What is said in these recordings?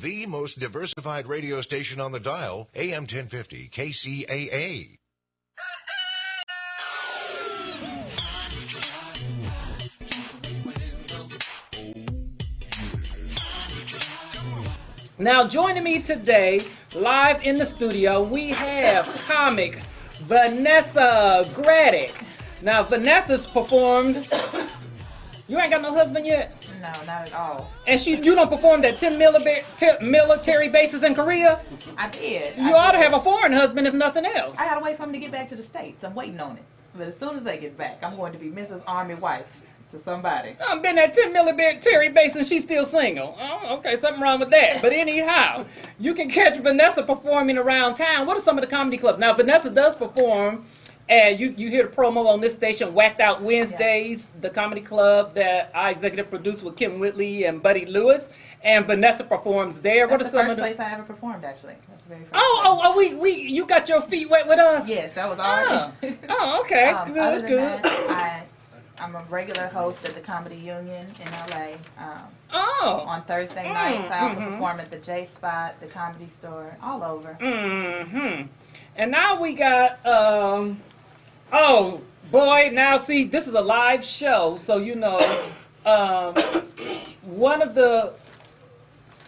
the most diversified radio station on the dial, AM 1050 KCAA. Now, joining me today, live in the studio, we have comic Vanessa Graddick. Now, Vanessa's performed. You ain't got no husband yet? No, not at all. And you don't perform at 10 military bases in Korea? I did. You ought to have a foreign husband, if nothing else. I gotta wait for him to get back to the States. I'm waiting on it. But as soon as they get back, I'm going to be Mrs. Army wife to somebody. I've been at 10 military base and she's still single. Oh, okay, something wrong with that. But anyhow, you can catch Vanessa performing around town. What are some of the comedy clubs? Now, Vanessa does perform, and you hear the promo on this station, Whacked Out Wednesdays, the comedy club that I executive produce with Kim Whitley and Buddy Lewis. And Vanessa performs there. That's the first place I ever performed, actually. That's the very first place. You got your feet wet with us? Yes, that was all. Oh, okay. Other than that, I'm a regular host at the Comedy Union in LA. On Thursday nights, I also perform at the J Spot, the Comedy Store, all over. And now we got, oh boy, now see, this is a live show, so you know,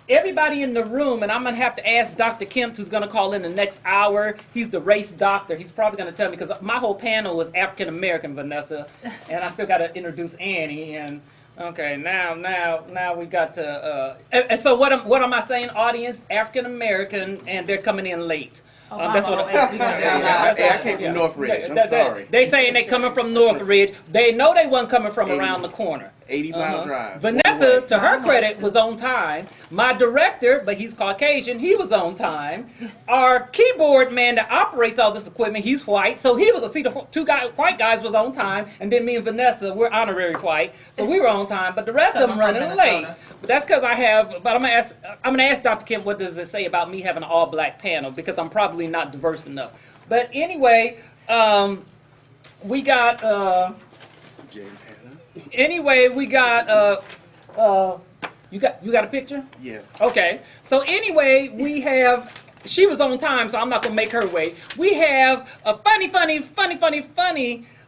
everybody in the room, and I'm going to have to ask Dr. Kemp, who's going to call in the next hour. He's the race doctor. He's probably going to tell me, because my whole panel is African-American, Vanessa, and I still got to introduce Annie. And okay, now we got to, and so what am I saying, audience? African-American, and they're coming in late. That's what I came from Northridge. I'm sorry. They saying they coming from Northridge. They know they wasn't coming from around the corner. 80-mile drive. Vanessa, to her credit, was on time. My director, but he's Caucasian, he was on time. Our keyboard man that operates all this equipment, he's white, so he was the two white guys was on time, and then me and Vanessa, we're honorary white, so we were on time. But the rest of them running late. But that's because I have. But I'm gonna ask Dr. Kemp, what does it say about me having an all-black panel, because I'm probably not diverse enough. But anyway, we got James Hanna. Anyway, we got you got a picture? Yeah. Okay. So anyway, we have. She was on time, so I'm not gonna make her wait. We have a funny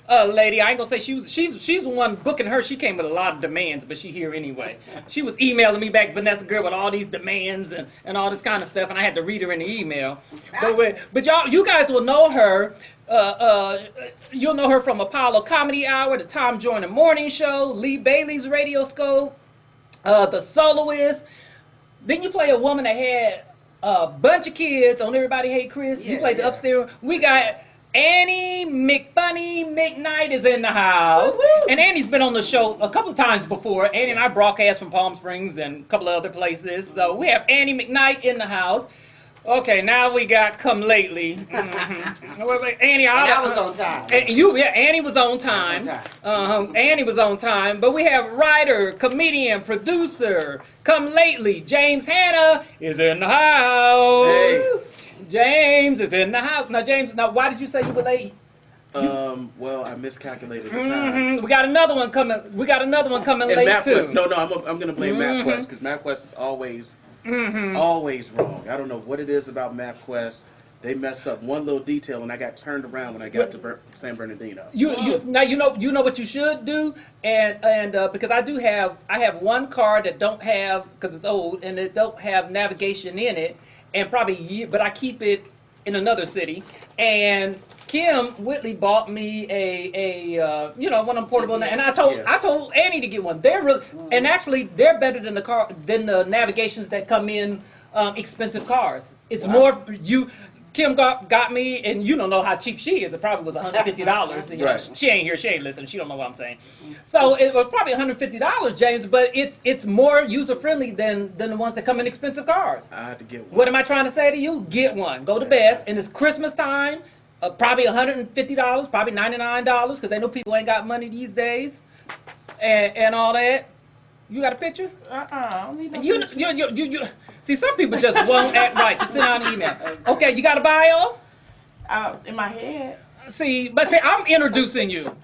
lady. I ain't gonna say she's the one booking her. She came with a lot of demands, but she here anyway. She was emailing me back, Vanessa girl, with all these demands and all this kind of stuff, and I had to read her in the email. But you guys will know her. You'll know her from Apollo Comedy Hour, the Tom Joyner Morning Show, Lee Bailey's Radio Scope, The Soloist. Then you play a woman that had a bunch of kids on Everybody Hate Chris. You played the upstairs. We got Annie McKnight is in the house. Woo-hoo. And Annie's been on the show a couple of times before. Annie and I broadcast from Palm Springs and a couple of other places. So we have Annie McKnight in the house. Okay, now we got Come Lately. Annie, I was on time. Annie was on time. Annie was on time. But we have writer, comedian, producer, Come Lately. James Hanna is in the house. Hey. James is in the house. Now, James, why did you say you were late? Well, I miscalculated the time. We got another one coming. We got another one coming and late MapQuest. too. No, I'm gonna blame MapQuest, because MapQuest is always wrong. I don't know what it is about MapQuest. They mess up one little detail, and I got turned around when I got to San Bernardino. Now you know what you should do, and because I have one car that don't have, because it's old and it don't have navigation in it, and but I keep it in another city, and Kim Whitley bought me a one of them portable, and I told Annie to get one. They're really, and actually they're better than the navigations that come in expensive cars. It's more you. Kim got me, and you don't know how cheap she is. It probably was $150. Right. She ain't here. She ain't listening. She don't know what I'm saying. So it was probably $150, James. But it's more user friendly than the ones that come in expensive cars. I had to get one. What am I trying to say to you? Get one. Go to Best, and it's Christmas time. Probably $150, probably $99, because they know people ain't got money these days, and all that. You got a picture? I don't need no picture. You see, some people just won't act right. Just send out an email. Okay, you got a bio? In my head. See, I'm introducing you.